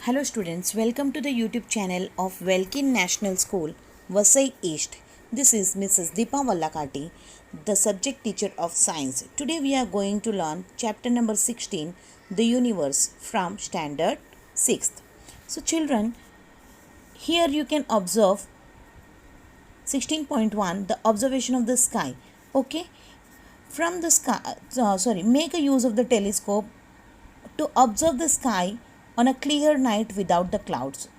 Hello students, welcome to the YouTube channel of Welkin National School, Vasai East. This is Mrs. Deepa Vallakati, the subject teacher of science. Today we are going to learn chapter number 16, The Universe, from standard 6th. So children, here you can observe 16.1, the observation of the sky. Okay, from the sky, make a use of the telescope to observe the sky on a clear night without the clouds.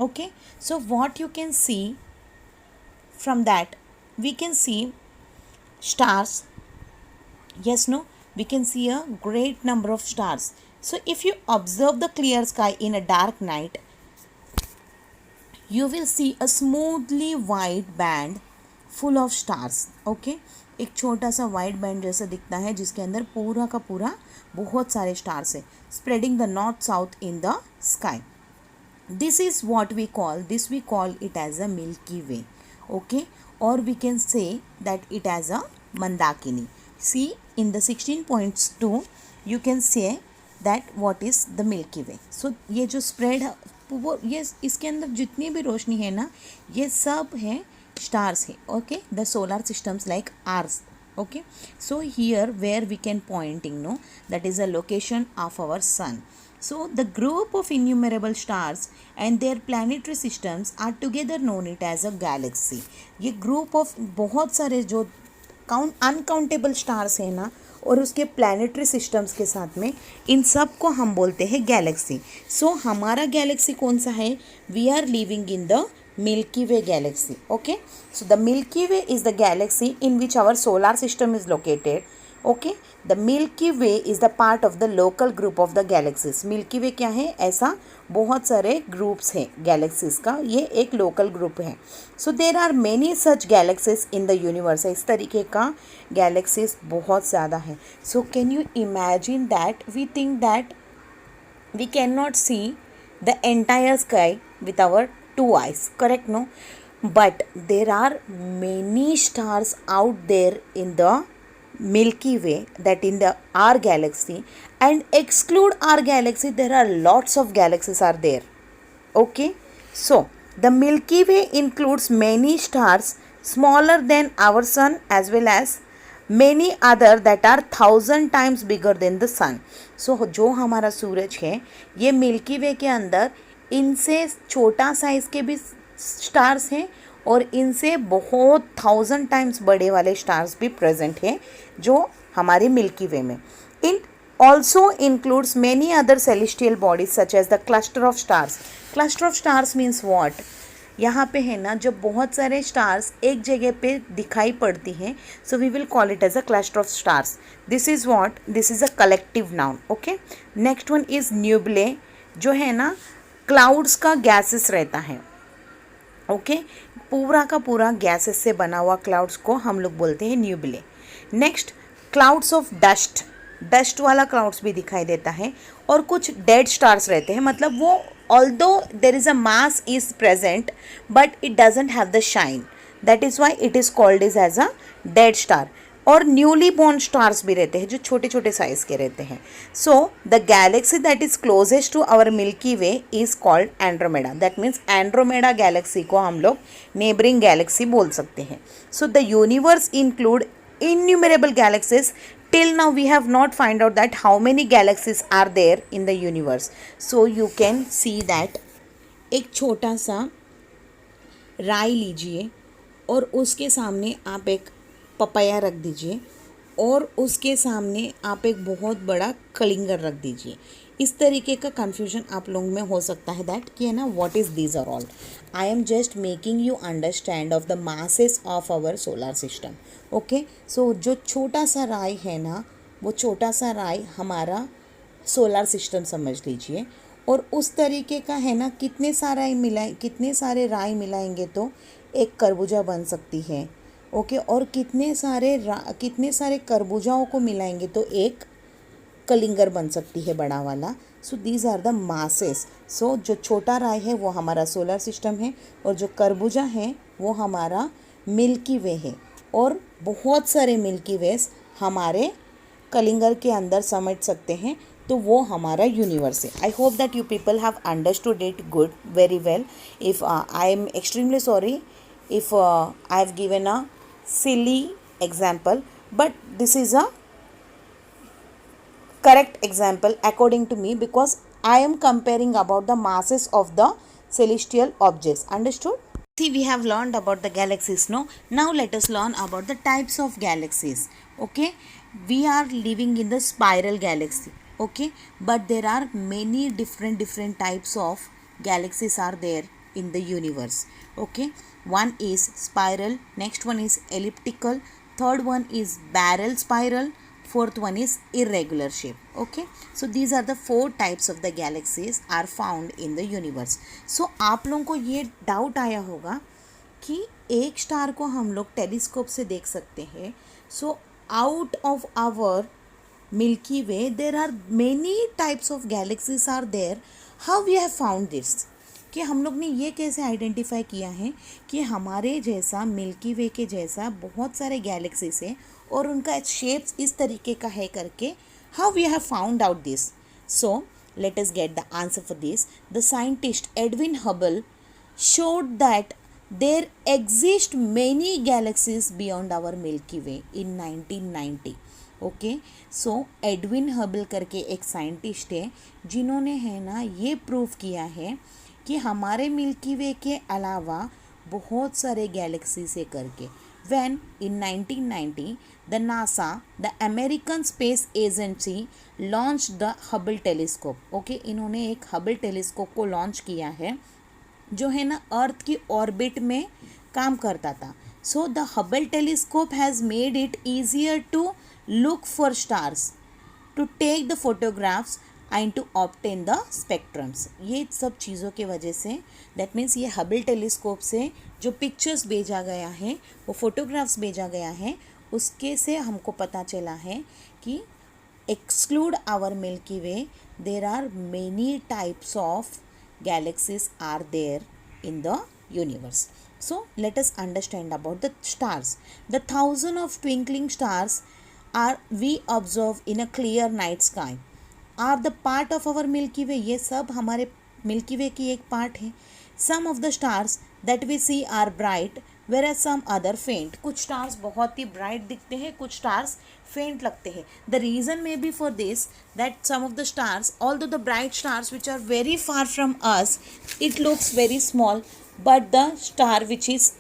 Okay, so what you can see from that, we can see stars. Yes, no, we can see a great number of stars. So if you observe the clear sky in a dark night, you will see a smoothly white band full of stars. Okay, एक छोटा सा white band जैसा दिखता है जिसके अंदर पूरा का पूरा बहुत सारे स्टार्स है, spreading the north south in the sky. This is what we call it as a Milky Way. Okay, or we can say that it as a Mandakini. See, in the 16.2 you can say that what is the Milky Way. So ये जो spread वो ये इसके अंदर जितनी भी रोशनी है ना, ये सब है stars है. Okay, the solar systems like ours. Okay, so here where we can pointing, no, that is a location of our sun. So the group of innumerable stars and their planetary systems are together known it as a galaxy. ये group of बहुत सारे जो uncountable stars हैं ना, और उसके planetary systems के साथ में, इन सब को हम बोलते हैं गैलेक्सी. सो हमारा गैलेक्सी कौन सा है? We are living in the Milky Way galaxy. Okay, so the Milky Way is the galaxy in which our solar system is located. Okay, the Milky Way is the part of the local group of the galaxies. Milky Way क्या है? ऐसा बहुत सारे groups हैं galaxies का, ये एक local group है. So there are many such galaxies in the universe. इस तरीके का गैलेक्सीज बहुत ज़्यादा है. So can you imagine that we think that we cannot see the entire sky with our two eyes, correct? No, but there are many stars out there in the Milky Way, that in the our galaxy, and exclude our galaxy there are lots of galaxies are there. Okay, so the Milky Way includes many stars smaller than our sun as well as many other that are 1,000 times bigger than the sun. So जो हमारा सूरज है, ये milky वे के अंदर इनसे छोटा size के भी स्टार्स हैं और इनसे बहुत 1,000 टाइम्स बड़े वाले स्टार्स भी प्रेजेंट हैं जो हमारी मिल्की वे में. In also includes many other celestial bodies such as the cluster of stars. Cluster of stars means what? यहाँ पे है ना, जब बहुत सारे स्टार्स एक जगह पे दिखाई पड़ती हैं, so we will call it as a cluster of stars. This is what? This is a collective noun. Okay, next one is nebulae, जो है ना क्लाउड्स का गैसेस रहता है. ओके, पूरा का पूरा गैसेस से बना हुआ क्लाउड्स को हम लोग बोलते हैं nebulae. Next, clouds of dust, dust वाला क्लाउड्स भी दिखाई देता है. और कुछ डेड स्टार्स रहते हैं, मतलब वो although there is a mass is present but it doesn't have the shine, that is why it is called as a dead star. और न्यूली बॉर्न स्टार्स भी रहते हैं जो छोटे छोटे साइज के रहते हैं. So the galaxy that is closest to our Milky Way is called Andromeda. That means Andromeda galaxy को हम लोग नेबरिंग गैलेक्सी बोल सकते हैं. So the universe include innumerable galaxies. Till now we have not find out that how many galaxies are there in the universe. So you can see that एक छोटा सा राई लीजिए और उसके सामने आप एक पपाया रख दीजिए और उसके सामने आप एक बहुत बड़ा कलिंगर रख दीजिए. इस तरीके का कन्फ्यूजन आप लोगों में हो सकता है दैट कि है ना, what is these are all. I am just making you understand of the masses of our solar system. Okay, so जो छोटा सा राय है ना, वो छोटा सा राय हमारा सोलर सिस्टम समझ लीजिए. और उस तरीके का है ना, कितने सारे राय मिलाएंगे तो एक तरबूजा बन सकती है. ओके, और कितने सारे तरबूजाओं को मिलाएंगे तो एक कलिंगर बन सकती है बड़ा वाला. So these are the masses. So जो छोटा राय है वो हमारा सोलर सिस्टम है और जो तरबूजा है वो हमारा मिल्की वे है. और बहुत सारे मिल्की वेज हमारे कलिंगर के अंदर समेट सकते हैं. तो वो हमारा यूनिवर्स है. आई hope that you people have understood it good very well. If I am extremely sorry if I have given a silly example, but this is a correct example according to me, because I am comparing about the masses of the celestial objects. Understood? See, we have learned about the galaxies, no? Now let us learn about the types of galaxies. Okay, we are living in the spiral galaxy. Okay, but there are many different types of galaxies are there in the universe. Okay, one is spiral, next one is elliptical, third one is barrel spiral, fourth one is irregular shape. Okay, so these are the four types of the galaxies are found in the universe. So आप लोगों को ये doubt आया होगा कि एक star को हम लोग टेलीस्कोप से देख सकते हैं. So out of our Milky Way there are many types of galaxies are there. How we have found this, कि हम लोग ने ये कैसे आइडेंटिफाई किया है कि हमारे जैसा मिल्की वे के जैसा बहुत सारे गैलेक्सीज है और उनका शेप्स इस तरीके का है करके. How we have found out this? So let us get the answer for this. The scientist Edwin Hubble showed that there exist many galaxies beyond our Milky Way in 1990. Okay, so Edwin Hubble करके एक scientist है जिन्होंने है ना ये prove किया है कि हमारे मिल्की वे के अलावा बहुत सारे गैलेक्सी से करके. when in 1990 the NASA, the American Space Agency launched the Hubble telescope. Okay, इन्होंने एक हबल टेलीस्कोप को लॉन्च किया है जो है ना अर्थ की ऑर्बिट में काम करता था. So the Hubble telescope has made it easier to look for stars, to take the photographs and to obtain the spectrums. ये सब चीज़ों की वजह से, दैट मीन्स ये हबल टेलीस्कोप से जो पिक्चर्स भेजा गया है, वो फोटोग्राफ्स भेजा गया है, उसके से हमको पता चला है कि exclude our Milky Way there are many types of galaxies are there in the universe. So let us understand about the stars. The thousands of twinkling stars are we observe in a clear night sky are the part of our Milky Way. ये सब हमारे milky वे की एक part है. Some of the stars that we see are bright whereas some other faint. कुछ stars बहुत ही bright दिखते हैं, कुछ स्टार्स फेंट लगते हैं. The reason may be for this that some of the stars, although the bright stars which are very far from us, it looks very small, but the star which is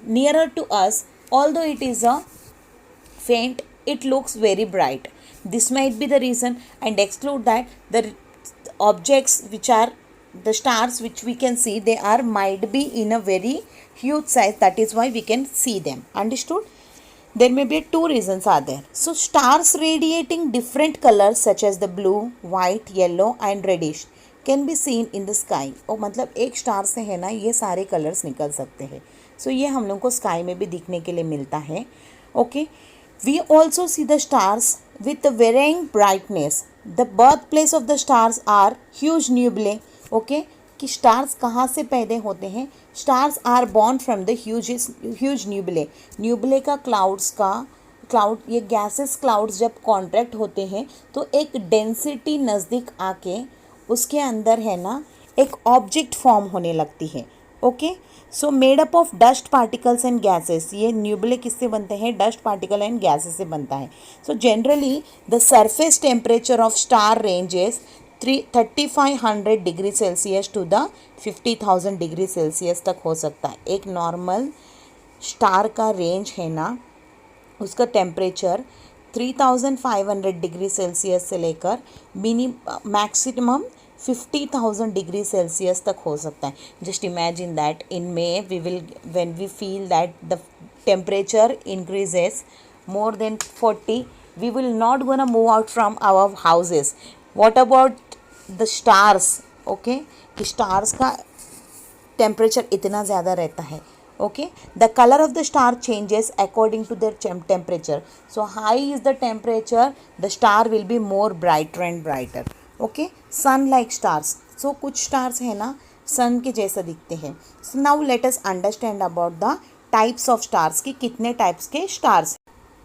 nearer to us, although it is a faint, it looks very bright. This might be the reason, and exclude that the objects which are the stars which we can see, they are might be in a very huge size, that is why we can see them. Understood? There may be two reasons are there. So stars radiating different colors such as the blue, white, yellow and reddish can be seen in the sky. और मतलब एक star से है ना ये सारे colours निकल सकते हैं. सो ये हम लोग को स्काई में भी दिखने के लिए मिलता है. Okay, we also see the stars with varying brightness. The birthplace of the stars are huge nebulae. Okay, कि स्टार्स कहाँ से पैदा होते हैं? Stars are born from the huge nebulae. Nebulae का क्लाउड ये गैसेस क्लाउड्स जब कॉन्ट्रैक्ट होते हैं तो एक डेंसिटी नज़दीक आके उसके अंदर है ना एक ऑब्जेक्ट फॉर्म होने लगती है. Okay, so made up of dust particles and gases. ये न्यूबले किससे बनते हैं? डस्ट पार्टिकल एंड गैसेस से बनता है. So generally the surface temperature of star ranges 3500 degree Celsius to the 50,000 degree Celsius तक हो सकता है. एक नॉर्मल स्टार का रेंज है ना उसका टेम्परेचर 3500 डिग्री सेल्सियस से लेकर मैक्सिमम 50,000 डिग्री सेल्सियस तक हो सकता है. Just imagine that in may we will when we feel that the temperature increases more than 40, we will not gonna move out from our houses. What about the stars? Okay, कि stars का temperature इतना ज़्यादा रहता है. Okay, the color of the star changes according to their temperature. So high is the temperature, the star will be more brighter and brighter. Okay, sun like stars. So कुछ stars है ना sun के जैसा दिखते हैं. So now let us understand about the types of stars कि कितने types के stars.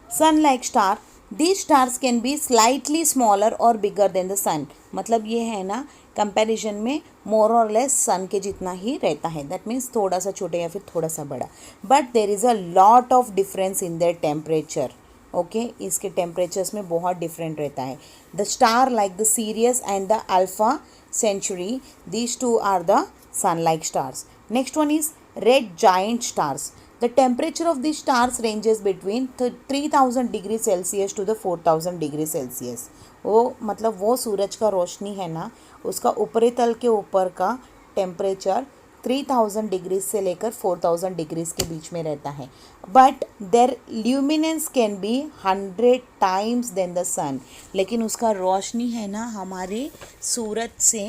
Sun like star, these stars can be slightly smaller और बिगर देन द सन, मतलब ये है ना कंपैरिजन में मोर और लेस सन के जितना ही रहता है, दैट मीन्स थोड़ा सा छोटे या फिर थोड़ा सा बड़ा, but there is a lot of difference in their temperature. Okay, इसके टेम्परेचर्स में बहुत डिफरेंट रहता है। The star like the Sirius and the Alpha Centauri, these two are the sun like stars. Next one is red giant stars. The temperature of these stars ranges between 3000 degree Celsius to the 4000 degree Celsius. वो मतलब वो सूरज का रोशनी है ना, उसका ऊपरी तल के ऊपर का टेम्परेचर 3000 डिग्रीज से लेकर 4000 डिग्रीज के बीच में रहता है, but their luminance can be 100 times then the sun, लेकिन उसका रोशनी है ना हमारे सूरज से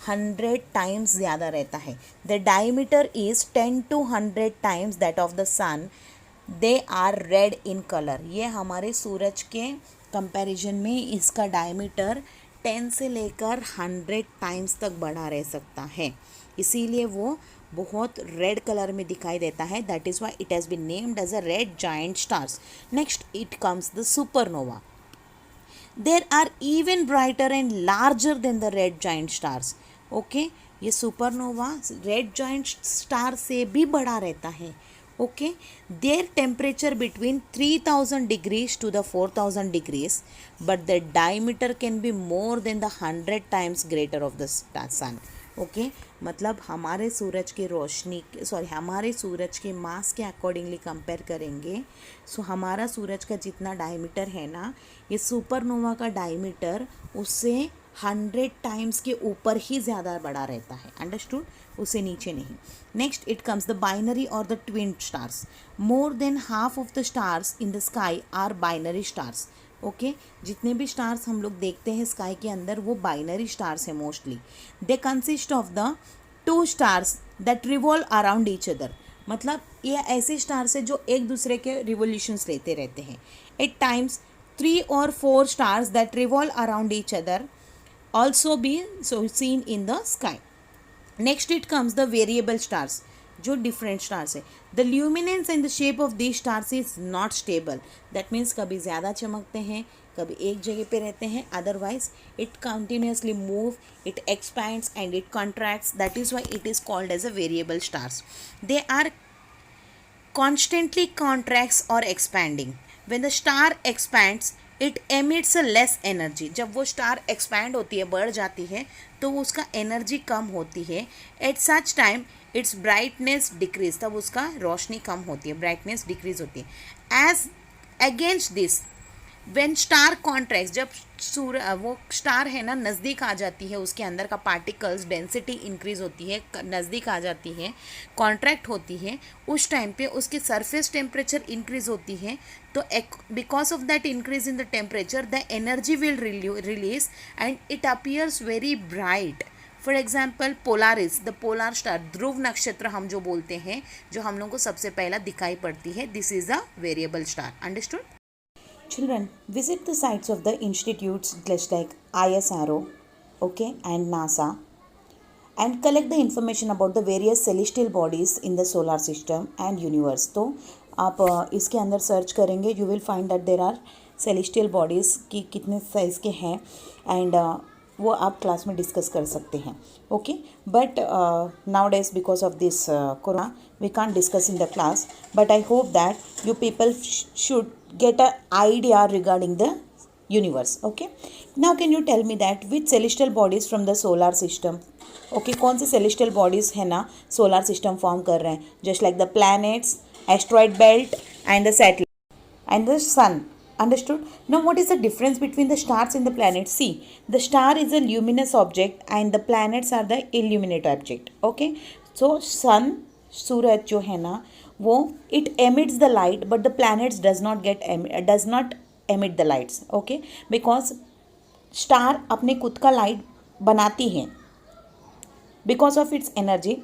100 टाइम्स ज़्यादा रहता है। The diameter is 10 to 100 times that of the sun. They are red in colour. ये हमारे सूरज के कंपैरिजन में इसका डायमीटर 10 से लेकर 100 टाइम्स तक बड़ा रह सकता है, इसीलिए वो बहुत रेड कलर में दिखाई देता है। That is why it has been named as a red giant stars. Next it comes the supernova. There are even brighter and larger than the red giant stars. Okay, ये supernova red giant star से भी बड़ा रहता है। Okay, their temperature between 3000 degrees to the 4000 degrees, but the diameter can be more than the 100 times greater of the sun. Okay, मतलब हमारे सूरज की रोशनी हमारे सूरज के मास के अकॉर्डिंगली कंपेयर करेंगे, सो हमारा सूरज का जितना डायमीटर है ना, ये सुपरनोवा का डायमीटर उससे 100 टाइम्स के ऊपर ही ज़्यादा बड़ा रहता है। अंडरस्टूड, उससे नीचे नहीं। Next it comes the binary और the twin stars. More than half of the stars in the sky are binary stars. Okay, जितने भी स्टार्स हम लोग देखते हैं स्काई के अंदर वो बाइनरी स्टार्स है mostly. They consist of the 2 stars that revolve around each other, मतलब ये ऐसे स्टार्स है जो एक दूसरे के रिवोल्यूशंस लेते रहते हैं। At times 3 or 4 stars that revolve around each other also be seen in the sky. Next it comes the variable stars, जो different stars है। The luminance and the shape of these stars is not stable. That means कभी ज़्यादा चमकते हैं, कभी एक जगह पे रहते हैं, otherwise it continuously move, it expands and it contracts. That is why it is called as a variable stars. They are constantly contracts or expanding. When the star expands it emits a less energy. जब वो star expand होती है, बढ़ जाती है, तो उसका energy कम होती है। At such time it's brightness decrease, तब उसका रोशनी कम होती है, ब्राइटनेस डिक्रीज होती है। As against this when star contracts, जब वो स्टार है ना नज़दीक आ जाती है, उसके अंदर का पार्टिकल्स डेंसिटी इंक्रीज होती है, नज़दीक आ जाती है, कॉन्ट्रैक्ट होती है, उस टाइम पे उसकी सरफेस टेम्परेचर इंक्रीज होती है। तो because of that increase in the temperature the energy will release and it appears very bright. For example Polaris, the polar star, ध्रुव नक्षत्र हम जो बोलते हैं, जो हम लोग को सबसे पहला दिखाई पड़ती है, this is a variable star. Understood? Children, visit the sites of the institutes just like ISRO, okay, and NASA, and collect the information about the various celestial bodies in the solar system and universe. तो आप इसके अंदर search करेंगे, you will find that there are celestial bodies की कितने size के हैं, and वो आप क्लास में डिस्कस कर सकते हैं। Okay, but nowadays because of this corona we can't discuss in the class, but I hope that you people should get an idea regarding the universe. Okay, now can you tell me that which celestial bodies from the solar system, okay, कौन से celestial bodies है ना solar system form कर रहे हैं, just like the planets, asteroid belt and the satellite and the sun. Understood? Now what is the difference between the stars and the planets? See, the star is a luminous object and the planets are the illuminate object. Okay, so sun, सूरज जो है ना वो it emits the light, but the planets does not emit the lights. Okay, because star अपने खुद का light बनाती हैं because of its energy,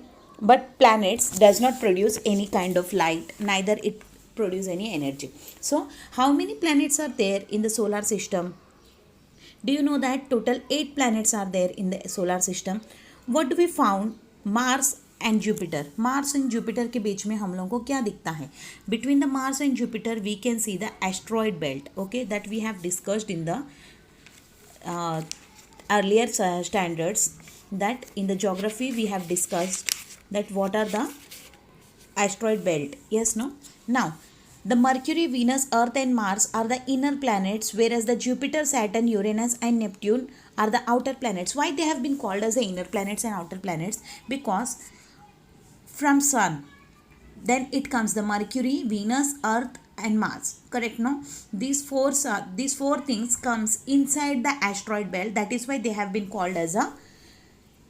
but planets does not produce any kind of light, neither it produce any energy. So how many planets are there in the solar system? Do you know that total 8 planets are there in the solar system? What do we found? Mars and Jupiter, Mars and Jupiter के बीच में हम लोगों को क्या दिखता है? Between the Mars and Jupiter we can see the asteroid belt, okay, that we have discussed in the earlier standards, that in the geography we have discussed that what are the asteroid belt. Yes, no? Now, the Mercury, Venus, Earth and Mars are the inner planets, whereas the Jupiter, Saturn, Uranus and Neptune are the outer planets. Why they have been called as the inner planets and outer planets? Because from Sun, then it comes the Mercury, Venus, Earth and Mars, correct? No, these four things comes inside the asteroid belt. That is why they have been called as a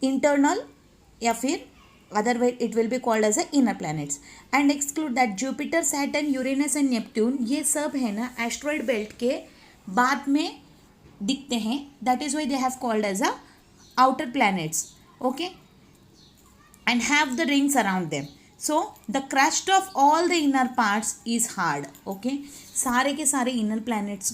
internal, या फिर otherwise it will be called as a inner planets. And exclude that Jupiter, Saturn, Uranus and Neptune, ये सब है ना asteroid belt के बाद में दिखते हैं. That is why they have called as a outer planets, okay, and have the rings around them. So the crust of all the inner parts is hard, okay. सारे के सारे inner planets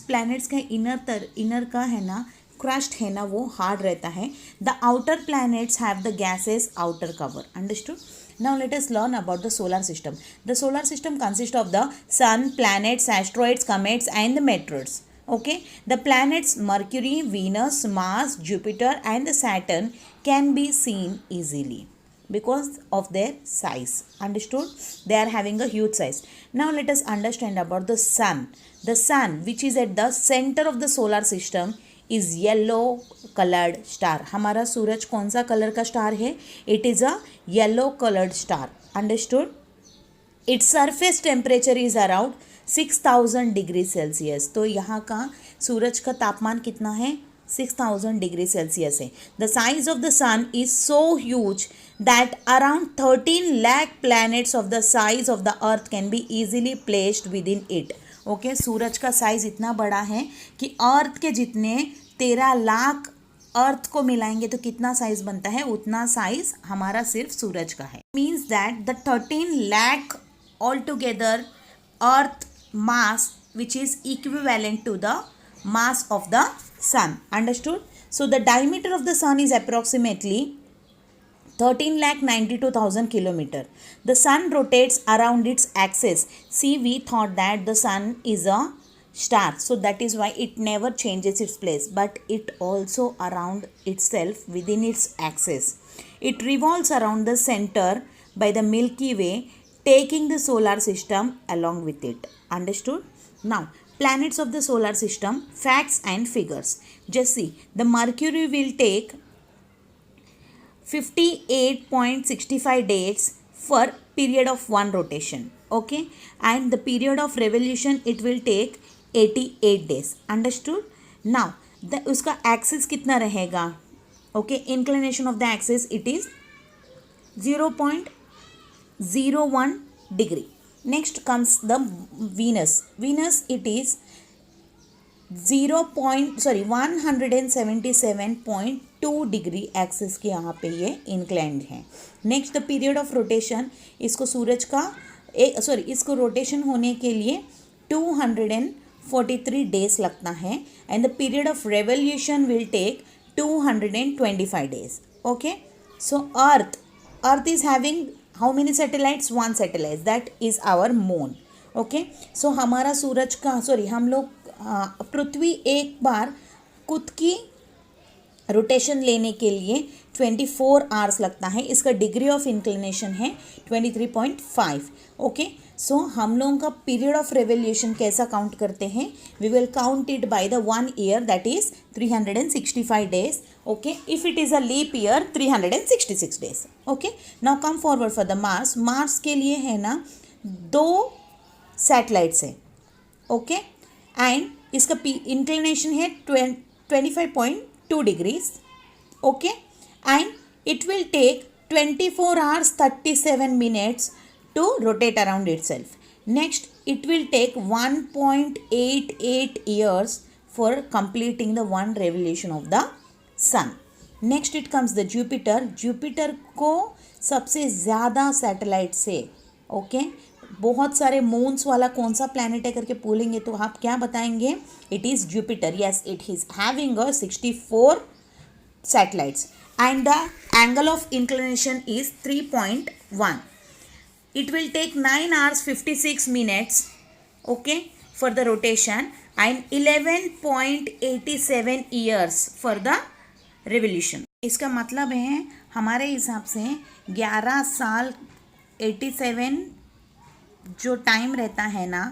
का inner का है ना crust है ना वो hard रहता है. The outer planets have the gases outer cover. Understood? Now let us learn about the solar system. The solar system consists of the sun, planets, asteroids, comets and the meteors. Okay, the planets Mercury, Venus, Mars, Jupiter and the Saturn can be seen easily because of their size. Understood? They are having a huge size. Now let us understand about the sun. The sun, which is at the center of the solar system, is yellow colored star. हमारा सूरज कौन सा colour का star है? It is a yellow colored star. Understood? Its surface temperature is around 6000 degree Celsius. तो यहाँ का सूरज का तापमान कितना है? 6000 डिग्री सेल्सियस है. The size of the sun is so huge that around 13 lakh planets of the size of the earth can be easily placed within it. Okay, सूरज का size इतना बड़ा है कि अर्थ के जितने 13 लाख अर्थ को मिलाएंगे तो कितना साइज बनता है? उतना साइज हमारा सिर्फ सूरज का है. Means that the 13 lakh all together earth mass which is equivalent to the mass of the sun. Understood? So the diameter of the sun is approximately 13,92,000 kilometer. The sun rotates around its axis. See, we thought that the sun is a star, so that is why it never changes its place, but it also around itself within its axis. It revolves around the center by the Milky Way, taking the solar system along with it. Understood? Now, planets of the solar system, facts and figures. Just see, the Mercury will take 58.65 days for period of one rotation, okay, and the period of revolution it will take 88 days. Understood? Now उसका axis कितना रहेगा? Okay, inclination of the axis it is 0.01 degree. Next comes the Venus. Venus it is 177.2 degree axis के यहाँ पे ये inclined है. Next the period of rotation, इसको सूरज का इसको रोटेशन होने के लिए 243 डेज लगता है and the period of revolution will take 225 days. Okay, so earth is having how many satellites? 1 satellite, that is our moon. Okay, so हमारा सूरज का हम लोग पृथ्वी एक बार खुद की रोटेशन लेने के लिए 24 आवर्स लगता है. इसका डिग्री ऑफ इंक्लिनेशन है 23.5. ओके, सो हम लोगों का पीरियड ऑफ रेवोल्यूशन कैसा काउंट करते हैं? We will count it by the 1 year, that is 365 days. Okay, if it is a leap year 366 days. Okay, now come forward for the Mars. Mars के लिए है ना 2 सैटेलाइट्स है. Okay, and इसका inclination है 25.2 degrees. Okay, and it will take 24 hours 37 minutes to rotate around itself. Next, it will take 1.88 years for completing the one revolution of the sun. Next it comes the Jupiter. Jupiter को सबसे ज़्यादा satellite से बहुत सारे moons वाला कौन सा planet है करके पूछेंगे तो आप क्या बताएंगे? It is Jupiter. Yes, it is having 64 satellites and the angle of inclination is 3.1. It will take 9 hours 56 minutes, okay, for the rotation and 11.87 years for the revolution. इसका मतलब है हमारे हिसाब से 11 साल 87 जो टाइम रहता है ना,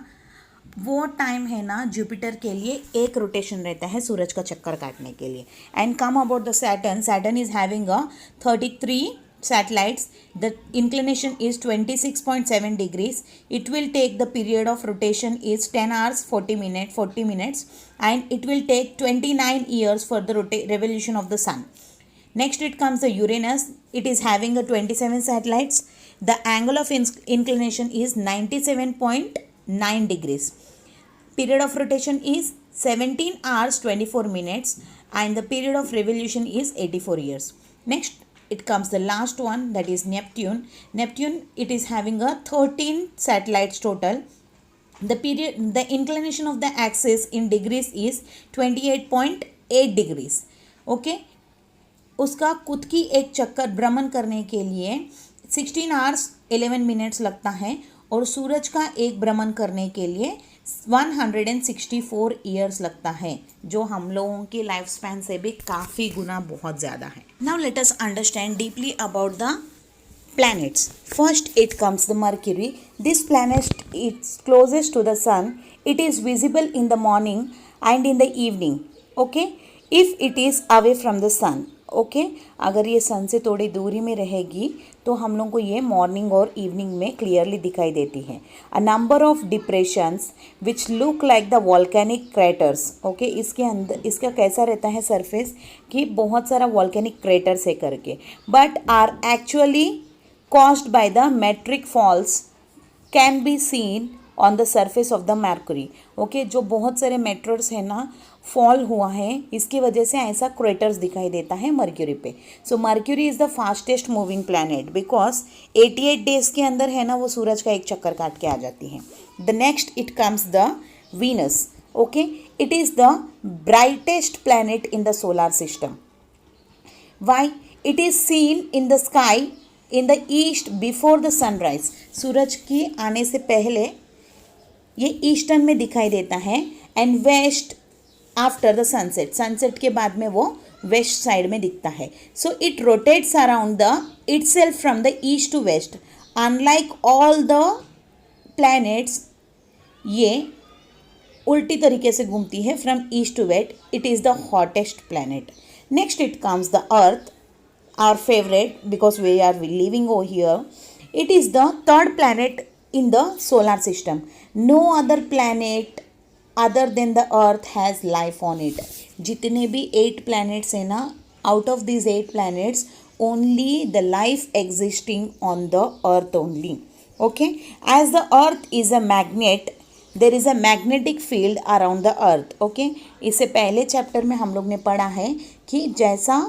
वो टाइम है ना जुपिटर के लिए एक रोटेशन रहता है सूरज का चक्कर काटने के लिए. And come about the Saturn. Saturn is having a 33 satellites. The inclination is 26.7 degrees. It will take, the period of rotation is 10 hours 40 minutes and it will take 29 years for the revolution of the sun. Next it comes the Uranus. It is having a 27 satellites. The angle of inclination is 97.9 degrees. Period of rotation is 17 hours 24 minutes and the period of revolution is 84 years. Next it comes the last one, that is Neptune. Neptune, it is having a 13 satellites total. The inclination of the axis in degrees is 28.8 degrees. Okay, उसका खुद की एक चक्कर भ्रमण करने के लिए 16 hours 11 minutes लगता है और सूरज का एक भ्रमण करने के लिए 164 ईयर्स लगता है, जो हम लोगों की लाइफ स्पैन से भी काफ़ी गुना बहुत ज़्यादा है. Now let us understand deeply about the planets. First it comes the Mercury. This planet is closest to the sun. It is visible in the morning and in the evening. Okay, if it is away from the sun. Okay अगर ये सन से थोड़ी दूरी में रहेगी तो हम लोग को ये मॉर्निंग और इवनिंग में क्लियरली दिखाई देती है. A number of depressions which look like the volcanic craters. Okay, इसके अंदर इसका कैसा रहता है सरफेस कि बहुत सारा वॉल्केनिक क्रेटर्स है करके, but are actually caused by the meteoric falls can be seen on the surface of the Mercury. Okay, जो बहुत सारे मेट्रोर्स है ना फॉल हुआ है, इसकी वजह से ऐसा क्रेटर्स दिखाई देता है मर्क्यूरी पे. So Mercury is the fastest moving planet because 88 days के अंदर है ना वो सूरज का एक चक्कर काट के आ जाती है. The next it comes the Venus. Okay, it is the brightest planet in the solar system. Why? It is seen in the sky in the east before the sunrise. सूरज की आने से पहले ये ईस्टर्न में दिखाई देता है and west after the sunset. Sunset के बाद में वो वेस्ट साइड में दिखता है. So it rotates around the itself from the east to west. Unlike all the planets ये उल्टी तरीके से घूमती है from east to west. It is the hottest planet. Next it comes the earth, our favorite because we are living over here. It is the third planet in the solar system. No other planet other than the earth has life on it. जितने भी 8 planets है ना, out of these 8 planets only the life existing on the earth only. Okay, as the earth is a magnet, there is a magnetic field around the earth. Okay, इससे पहले chapter में हम लोग ने पढ़ा है कि जैसा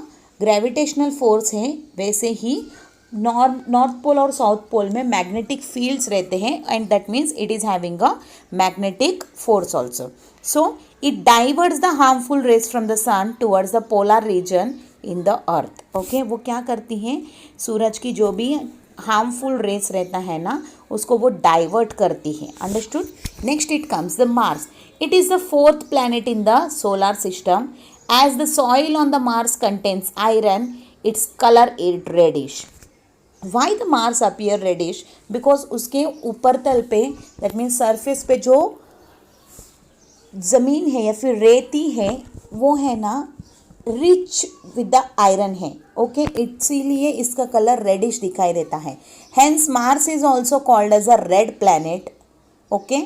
ग्रेविटेशनल फोर्स है वैसे ही नॉर्थ पोल और साउथ पोल में मैग्नेटिक फील्ड्स रहते हैं and that means it is having a magnetic force also. So it diverts the harmful rays from the sun towards the polar region in the earth. Okay, वो क्या करती हैं, सूरज की जो भी हार्मफुल रेज रहता है ना उसको वो डाइवर्ट करती है. Understood. Next it comes the Mars. It is the 4th planet in the solar system. As the soil on the Mars contains iron, its color is reddish. Why the Mars appear reddish? Because उसके ऊपर तल पे, that means surface पे जो ज़मीन है या फिर रेती है वो है ना रिच विद द आयरन है. ओके, इसीलिए इसका कलर रेडिश दिखाई देता है. Hence Mars is also called as a red planet. Okay,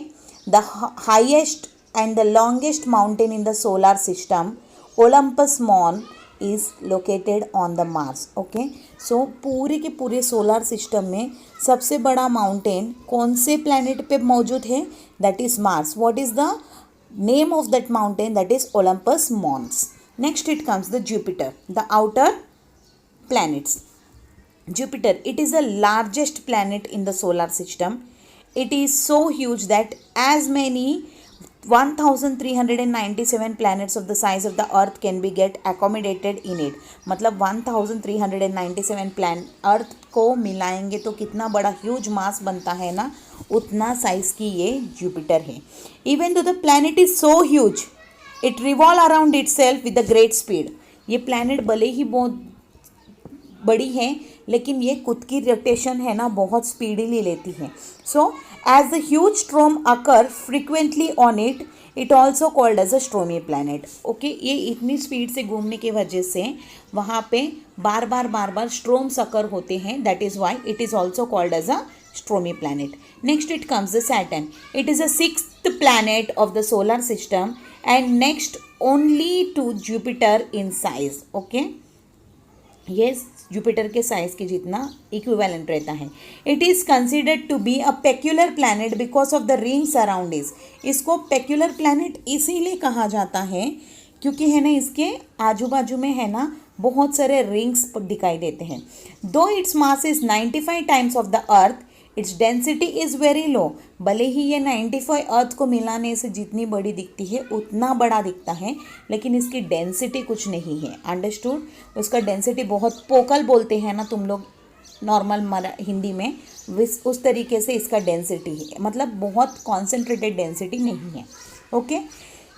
the highest and the longest mountain in the solar system, Olympus Mons, is located on the Mars. Okay, so पूरे के पूरे solar system में सबसे बड़ा mountain कौन से planet पे मौजूद है? That is Mars. What is the name of that mountain? That is Olympus Mons. Next it comes the Jupiter, the outer planets. Jupiter, it is the largest planet in the solar system. It is so huge that as many 1397 planets of the size of the earth can be get accommodated in it. मतलब 1397 plan अर्थ को मिलाएंगे तो कितना बड़ा huge मास बनता है ना, उतना साइज की ये जुपिटर है. Even though the planet is so huge it revolve around it self with a great speed. ये प्लैनेट भले ही बहुत बड़ी है लेकिन ये खुद की रोटेशन है ना बहुत स्पीडली लेती है. So as the huge storm occur frequently on it, it also called as a stormy planet. Okay, ये इतनी स्पीड से घूमने की वजह से वहाँ पे बार बार स्ट्रोम्स अकर होते हैं. That is why it is also called as a stormy planet. Next it comes the Saturn. It is a 6th planet of the solar system and next only to Jupiter in size. Okay, ये Jupiter के size के जितना equivalent रहता है. It is considered to be a peculiar planet because of the rings around is. इसको peculiar planet इसीलिए कहा जाता है क्योंकि है ना इसके आजू बाजू में है ना बहुत सारे रिंग्स दिखाई देते हैं. दो its mass is 95 times of the earth, its density is very low. भले ही ये 95 अर्थ को मिलाने से जितनी बड़ी दिखती है उतना बड़ा दिखता है लेकिन इसकी डेंसिटी कुछ नहीं है. अंडरस्टूड. उसका डेंसिटी बहुत पोकल बोलते हैं ना तुम लोग नॉर्मल हिंदी में, उस तरीके से इसका डेंसिटी है. मतलब बहुत कॉन्सेंट्रेटेड डेंसिटी नहीं है. Okay,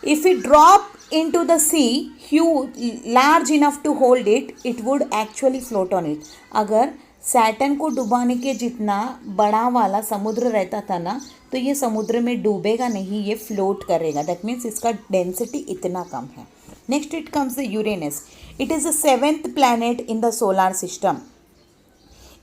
if it drop into the sea huge large enough to hold it, it would actually float on it. अगर सैटर्न को डुबाने के जितना बड़ा वाला समुद्र रहता था ना तो ये समुद्र में डूबेगा नहीं, ये फ्लोट करेगा. दैट मीन्स इसका डेंसिटी इतना कम है. Next it comes the Uranus. It is the 7th planet in the solar system.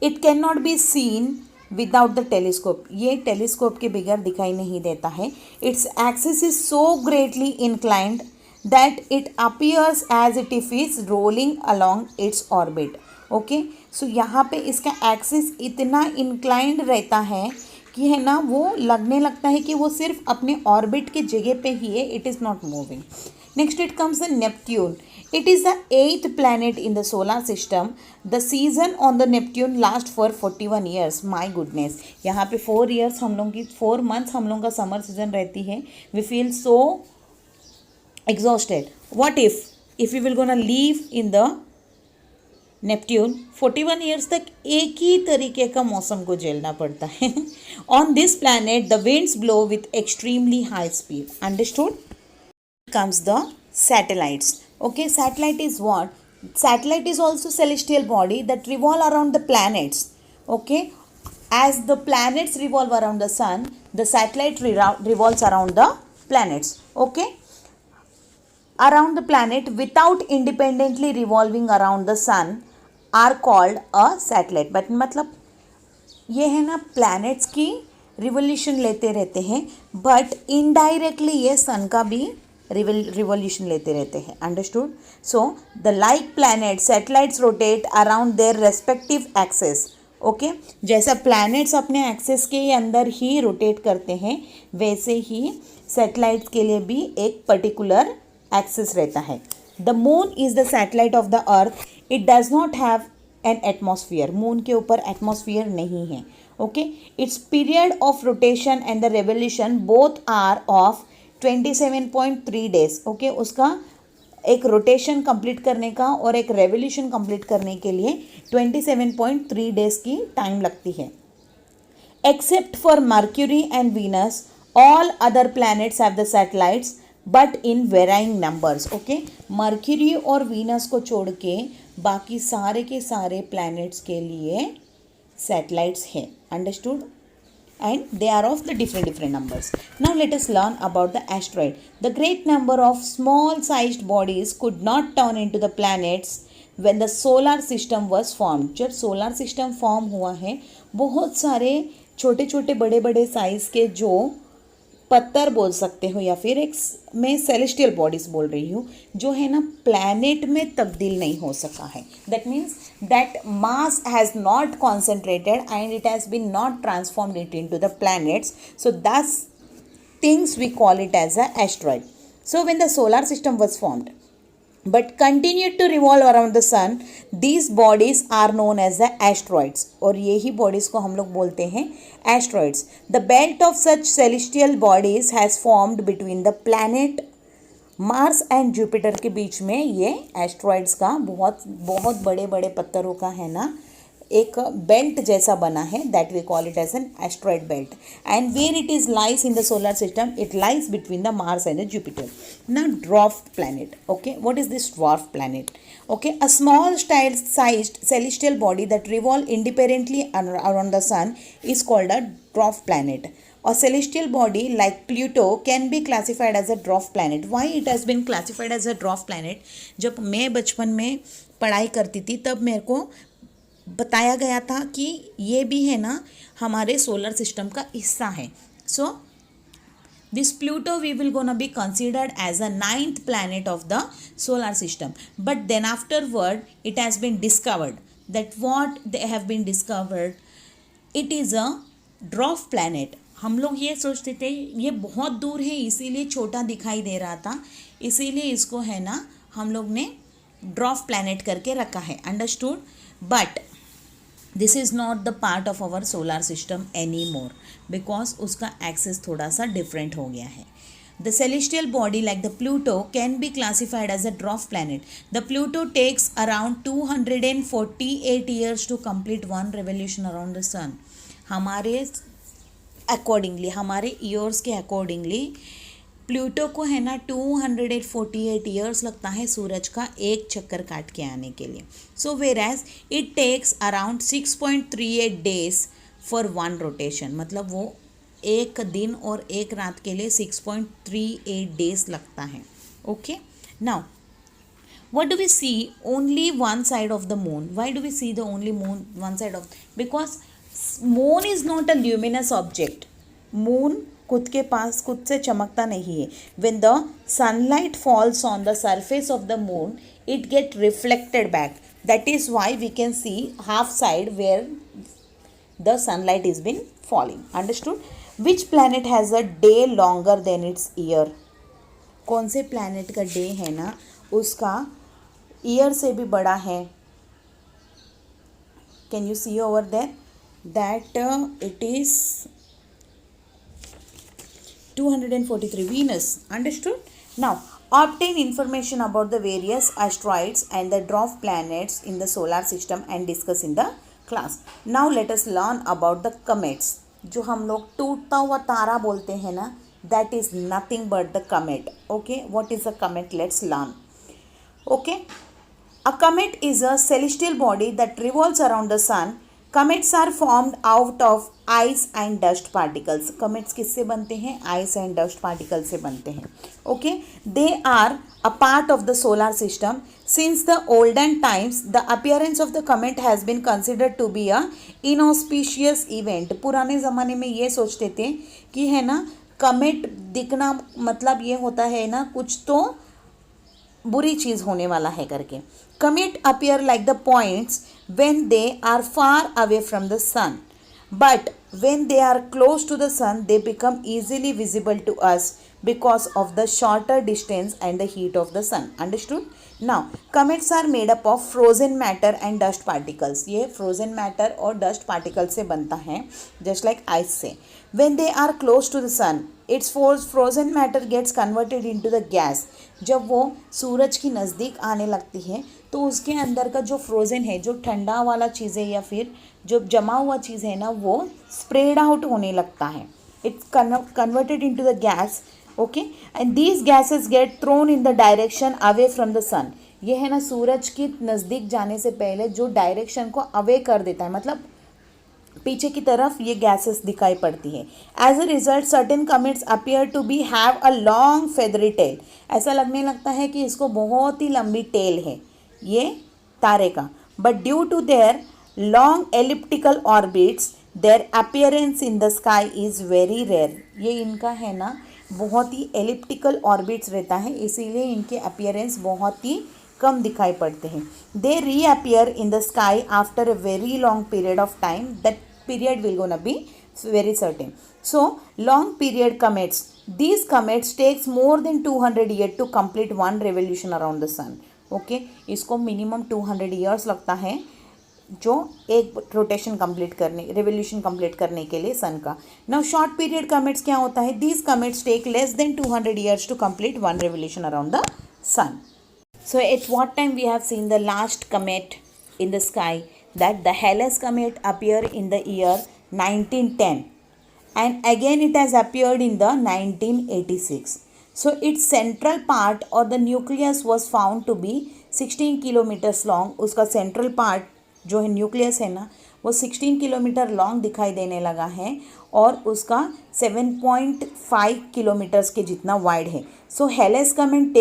It cannot be seen without the telescope. ये टेलीस्कोप के बगैर दिखाई नहीं देता है. Its axis is so greatly inclined that it appears as if it is rolling along its orbit. Okay, so यहाँ पे इसका एक्सिस इतना इंक्लाइंड रहता है कि है ना वो लगने लगता है कि वो सिर्फ अपने ऑर्बिट के जगह पे ही है. It is not moving. Next it comes the Neptune. It is the 8th planet in the solar system. The season on the Neptune last for 41 years. My goodness, यहाँ पे 4 years हम लोग की 4 months हम लोग का समर सीजन रहती है. We feel so exhausted. What if we will gonna live in the Neptune 41 years तक एक ही तरीके का मौसम को झेलना पड़ता है. On this planet the winds blow with extremely high speed. Understood. Comes the satellites. Okay, satellite is what? Satellite is also celestial body that revolve around the planets. Okay, as the planets revolve around the sun, the satellite revolves around the planets. Okay, around the planet without independently revolving around the sun are called a satellite. But मतलब ये है ना planets की revolution लेते रहते हैं but indirectly ये सन का भी रिवोल्यूशन लेते रहते हैं. Understood. So the like planet satellites rotate around their respective axes. Okay, जैसा प्लैनेट्स अपने एक्सेस के अंदर ही रोटेट करते हैं वैसे ही सैटेलाइट्स के लिए भी एक पर्टिकुलर एक्सेस रहता है. The moon is the satellite of the earth. It does not have an atmosphere. Moon के ऊपर एटमॉस्फियर नहीं है. Okay, its period of rotation and the revolution both are of 27.3 days. Okay, उसका एक rotation complete करने का और एक रेवोल्यूशन कंप्लीट करने के लिए 27.3 days की टाइम लगती है. Except for mercury and Venus all other planets have the satellites but in varying numbers. Okay, mercury और वीनस को छोड़ के बाकी सारे के सारे प्लैनेट्स के लिए सैटेलाइट्स हैं. Understood. and they are of the different numbers. Now let us learn about the asteroid. The great number of small sized bodies could not turn into the planets when the solar system was formed. जब solar system form हुआ है बहुत सारे छोटे छोटे बड़े बड़े size के जो पत्थर बोल सकते हो या फिर एक मैं सेलेस्टियल बॉडीज बोल रही हूँ जो है ना प्लैनेट में तब्दील नहीं हो सका है. That means that mass has not concentrated and it has been not transformed it into the planets. So that's things we call it as a asteroid. So when the solar system was formed but continue to revolve around the sun, these bodies are known as the asteroids. और यही bodies को हम लोग बोलते हैं asteroids. The belt of such celestial bodies has formed between the planet Mars and Jupiter के बीच में ये एस्ट्रॉइड्स का बहुत बहुत बड़े बड़े पत्थरों का है ना एक बेल्ट जैसा बना है, that we call it as an asteroid belt. And where it is lies in the solar system, it lies between the Mars and the Jupiter. ना dwarf planet. Okay, what is this dwarf planet? Okay, a small sized celestial body that revolve independently around the sun is called a dwarf planet. A celestial body like Pluto can be classified as a dwarf planet. Why it has been classified as a dwarf planet? जब मैं बचपन में पढ़ाई करती थी तब मेरे को बताया गया था कि ये भी है ना हमारे सोलर सिस्टम का हिस्सा है. सो this Pluto we will gonna be considered as a 9th planet of the solar system. But then afterward it has been discovered that what they have been discovered, it is a dwarf planet. हम लोग ये सोचते थे ये बहुत दूर है इसीलिए छोटा दिखाई दे रहा था, इसीलिए इसको है ना हम लोग ने ड्वार्फ प्लैनेट करके रखा है. Understood? But this is not the part of our solar system any more because उसका एक्सेस थोड़ा सा डिफरेंट हो गया है. The celestial body like the Pluto can be classified as a dwarf planet. The Pluto takes around 248 years to complete one revolution around the sun. हमारे accordingly, हमारे years के accordingly Pluto को है ना 248 ईयर्स लगता है सूरज का एक चक्कर काट के आने के लिए. So where as it takes around 6.38 days for one rotation. मतलब वो एक दिन और एक रात के लिए 6.38 डेज लगता है. Okay, now what do we see only one side of the moon? Why do we see the only moon one side of? Because moon is not a luminous object. moon खुद के पास खुद से चमकता नहीं है. when the sunlight falls on the surface of the moon it get reflected back. that is why we can see half side where the sunlight is been falling. understood? which planet has a day longer than its year? कौन से planet का day है ना उसका year से भी बड़ा है? Can you see over there that it is 243 Venus. Understood? Now obtain information about the various asteroids and the dwarf planets in the solar system and discuss in the class. Now let us learn about the comets. जो हम लोग टूटता हुआ तारा बोलते हैं ना, that is nothing but the comet. Okay, what is a comet? Let's learn. Okay, a comet is a celestial body that revolves around the sun. Comets are formed out of ice and dust particles. Comets किससे बनते हैं? Ice and dust particles से बनते हैं. Okay, they are a part of the solar system. Since the olden times, the appearance of the comet has been considered to be a inauspicious event. पुराने ज़माने में ये सोचते थे कि है ना कमेट दिखना मतलब ये होता है ना कुछ तो बुरी चीज़ होने वाला है करके. Comet appear like the points when they are far away from the sun, but when they are close to the sun they become easily visible to us because of the shorter distance and the heat of the sun. Understood? Now comets are made up of frozen matter and dust particles. ये frozen matter और dust particles से बनता है just like ice से. When they are close to the sun, its frozen matter gets converted into the gas. जब वो सूरज की नज़दीक आने लगती है तो उसके अंदर का जो फ्रोज़न है, जो ठंडा वाला चीज़ है या फिर जो जमा हुआ चीज़ है ना, वो स्प्रेड आउट होने लगता है. It's converted into the gas. Okay, and these gases get thrown in the direction away from the sun. ये है ना सूरज की नज़दीक जाने से पहले जो डायरेक्शन को अवे कर देता है, मतलब पीछे की तरफ ये गैसेस दिखाई पड़ती है. As a result certain comets appear to be have a long feathery tail. ऐसा लगने लगता है कि इसको बहुत ही लंबी टेल है ये तारे का. But due to their long elliptical orbits their appearance in the sky is very rare. ये इनका है ना बहुत ही एलिप्टिकल ऑर्बिट्स रहता है, इसीलिए इनके अपीयरेंस बहुत ही कम दिखाई पड़ते हैं. They reappear in the sky after a very long period of time. That period will gonna be very certain. So long period comets, these comets takes more than 200 years to complete one revolution around the sun. Okay, इसको minimum 200 years लगता है जो एक rotation complete करने, revolution complete करने के लिए सन का। नाउ शॉर्ट पीरियड कमेट्स क्या होता है, these comets take less than 200 years to complete one revolution around the sun. So at what time we have seen the last comet in the sky, that the Halley's comet appeared in the year 1910 and again it has appeared in the 1986. So its central part or the nucleus was found to be 16 kilometers long. उसका central part जो है nucleus है ना, वो 16 kilometre long दिखाई देने लगा है और उसका 7.5 किलोमीटर्स के जितना वाइड है. सो Halley's कमेट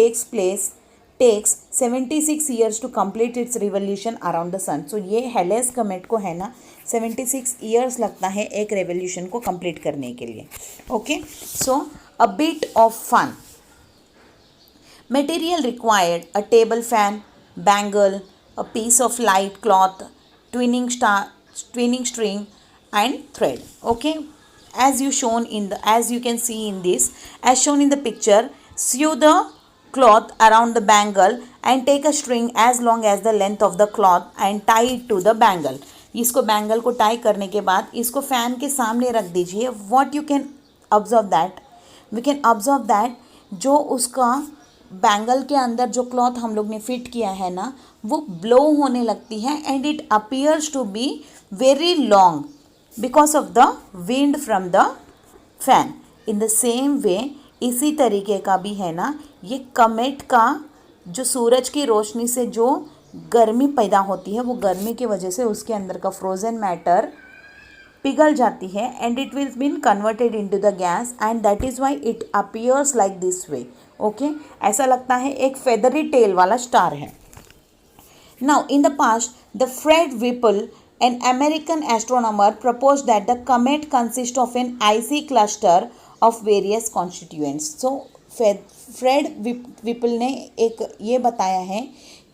takes 76 years to complete its revolution around the sun. So ये हेलेस कमेट को है ना 76 years लगता है एक रेवोल्यूशन को कंप्लीट करने के लिए. Okay, so a bit of fun. Material required: a table fan, bangle, a piece of light cloth, twinning string and thread. Okay, as you can see in this, as shown in the picture, sew the cloth around the bangle and take a string as long as the length of the cloth and tie it to the bangle. इसको bangle को tie करने के बाद इसको fan के सामने रख दीजिए. What you can observe that, we can observe that जो उसका बैंगल के अंदर जो क्लॉथ हम लोग ने फिट किया है ना, वो ब्लो होने लगती है and it appears to be very long because of the wind from the fan. In the same way इसी तरीके का भी है ना, ये कमेट का जो सूरज की रोशनी से जो गर्मी पैदा होती है, वो गर्मी की वजह से उसके अंदर का फ्रोज़न मैटर पिघल जाती है and it will been converted into the gas and that is why it appears like this way. Okay, ऐसा लगता है एक फेदरी टेल वाला स्टार है. Now in the past the Fred Whipple, an American astronomer, proposed that the comet consists of an icy cluster of various constituents. So Fred Whipple ने एक ये बताया है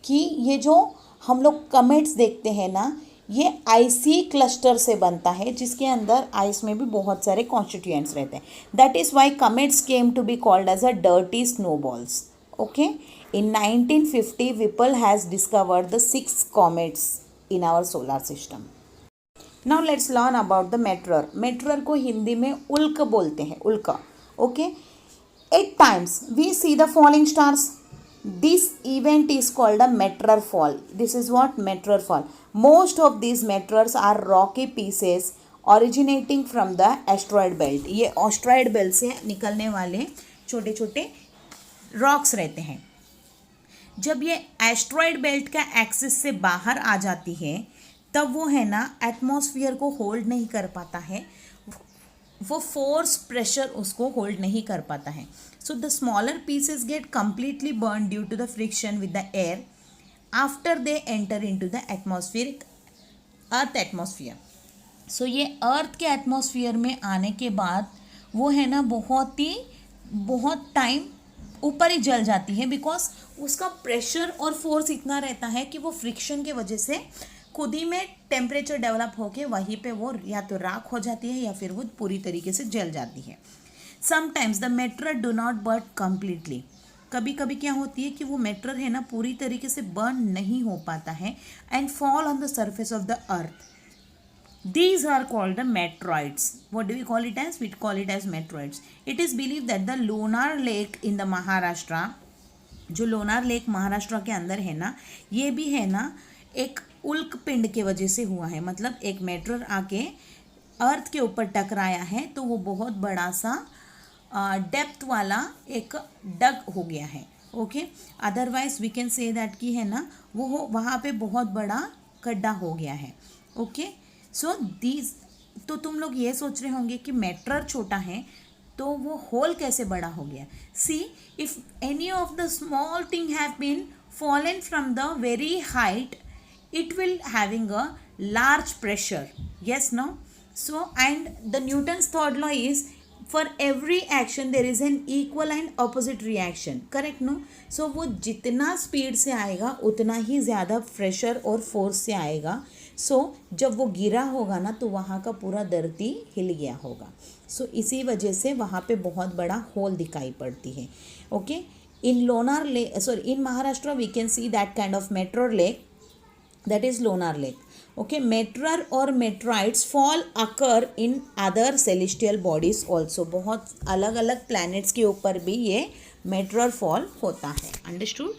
कि ये जो हम लोग कमेट्स देखते हैं ना, ये आइसी क्लस्टर से बनता है जिसके अंदर आइस में भी बहुत सारे कॉन्स्टिट्यूएंट्स रहते हैं. That is why comets came to be called as a dirty snowballs. Okay, in 1950 Whipple has discovered the 6 comets in our solar system. Now let's learn about the meteor. Meteor को हिंदी में उल्क बोलते हैं, उल्का. Okay, at times we see the falling stars. This event is called a meteor fall. This is what meteor fall. Most of these meteors are rocky pieces originating from the asteroid belt. ये asteroid belt से निकलने वाले छोटे छोटे rocks रहते हैं. जब ये एस्ट्रॉयड बेल्ट का एक्सिस से बाहर आ जाती है तब वो है ना एटमॉस्फेयर को होल्ड नहीं कर पाता है, वो फोर्स प्रेशर उसको होल्ड नहीं कर पाता है. So the smaller pieces get completely burn due to the friction with the air after they enter into the atmosphere, earth atmosphere. So ये अर्थ के एटमॉस्फेयर में आने के बाद वो है ना बहुत टाइम ऊपर ही जल जाती है बिकॉज उसका प्रेशर और फोर्स इतना रहता है कि वो फ्रिक्शन के वजह से खुद ही में टेम्परेचर डेवलप होके वहीं पे वो या तो राख हो जाती है या फिर वो पूरी तरीके से जल जाती है. Sometimes the material do not burn completely. कभी कभी क्या होती है कि वो मेटेरियल है ना पूरी तरीके से बर्न नहीं हो पाता है and fall on the surface of the earth. These are called the meteoroids. What do we call it as? We call it as meteoroids. It is believed that the Lonar Lake in the Maharashtra, जो Lonar lake Maharashtra के अंदर है ना, ये भी है ना एक उल्क पिंड के वजह से हुआ है. मतलब एक मेटेरियल आके अर्थ के ऊपर टकराया है तो वो बहुत बड़ा सा डेप्थ वाला एक डग हो गया है. Okay, otherwise we can say that कि है ना वो वहाँ पे बहुत बड़ा गड्ढा हो गया है. ओके, सो दीज, तो तुम लोग ये सोच रहे होंगे कि मेटेरियल छोटा है तो वो होल कैसे बड़ा हो गया. See, if any of the small thing have been fallen from the very height, it will having a large pressure. Yes, no? So, and the Newton's third law is for every action there is an equal and opposite reaction. Correct, no? So वो जितना speed से आएगा उतना ही ज़्यादा pressure और force से आएगा. सो जब वो गिरा होगा ना तो वहाँ का पूरा धरती हिल गया होगा. सो इसी वजह से वहाँ पे बहुत बड़ा होल दिखाई पड़ती है. Okay, In Lonar Lake, sorry, in Maharashtra, we can see that kind of meteor lake, that is Lonar Lake. Okay, meteor or meteorites fall occur in other celestial bodies also. बहुत अलग अलग planets के ऊपर भी ये meteor fall होता है. Understood?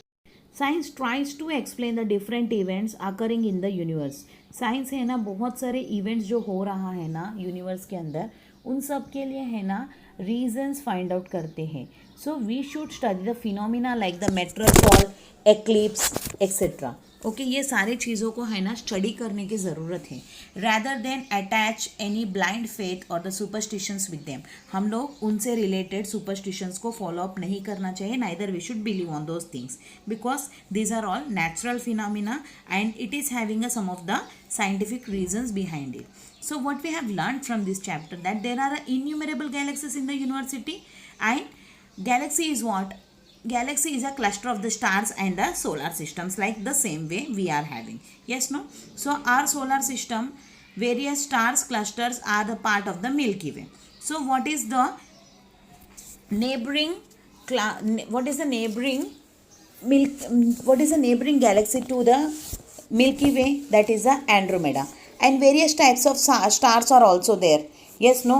Science tries to explain the different events occurring in the universe. Science है ना बहुत सारे इवेंट्स जो हो रहा है ना यूनिवर्स के अंदर, उन सब के लिए है ना रीजंस फाइंड आउट करते हैं. So we should study the phenomena like the meteor fall, eclipse etcetera. Okay, ये सारी चीज़ों को है ना स्टडी करने की ज़रूरत है, rather than attach any blind faith और द सुपरस्टिशंस विद देम. हम लोग उनसे रिलेटेड सुपरस्टिशंस को फॉलो अप नहीं करना चाहिए, neither we should believe on those things, because these are all natural phenomena and it is having a some of the scientific reasons behind it. So what we have learned from this chapter, that there are innumerable galaxies in the university, and galaxy is what? Galaxy is a cluster of the stars and the solar systems, like the same way we are having. Yes, no? So our solar system, various stars clusters are the part of the Milky Way. So what is the neighboring galaxy to the Milky Way? That is the Andromeda. And various types of stars are also there. Yes, no?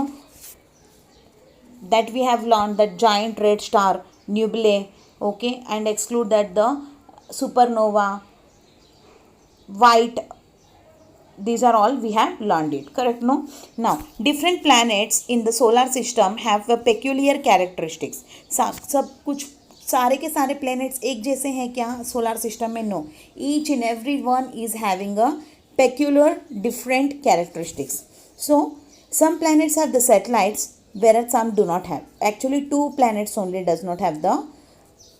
That we have learned, that giant red star, nebulae, okay, and exclude that the supernova, white, these are all we have learned it, correct? No? Now different planets in the solar system have a peculiar characteristics. सब कुछ सारे के सारे planets एक जैसे हैं क्या solar system में? No. Each and every one is having a peculiar different characteristics. So some planets have the satellites, whereas some do not have. Actually 2 planets only does not have the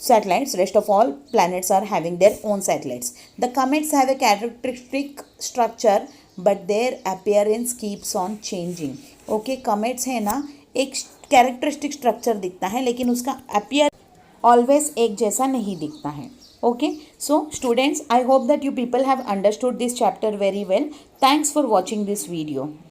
satellites, rest of all planets are having their own satellites. The comets have a characteristic structure, but their appearance keeps on changing. Okay, comets है ना एक characteristic structure दिखता है, लेकिन उसका appear always एक जैसा नहीं दिखता है. Okay, so students, I hope that you people have understood this chapter very well. Thanks for watching this video.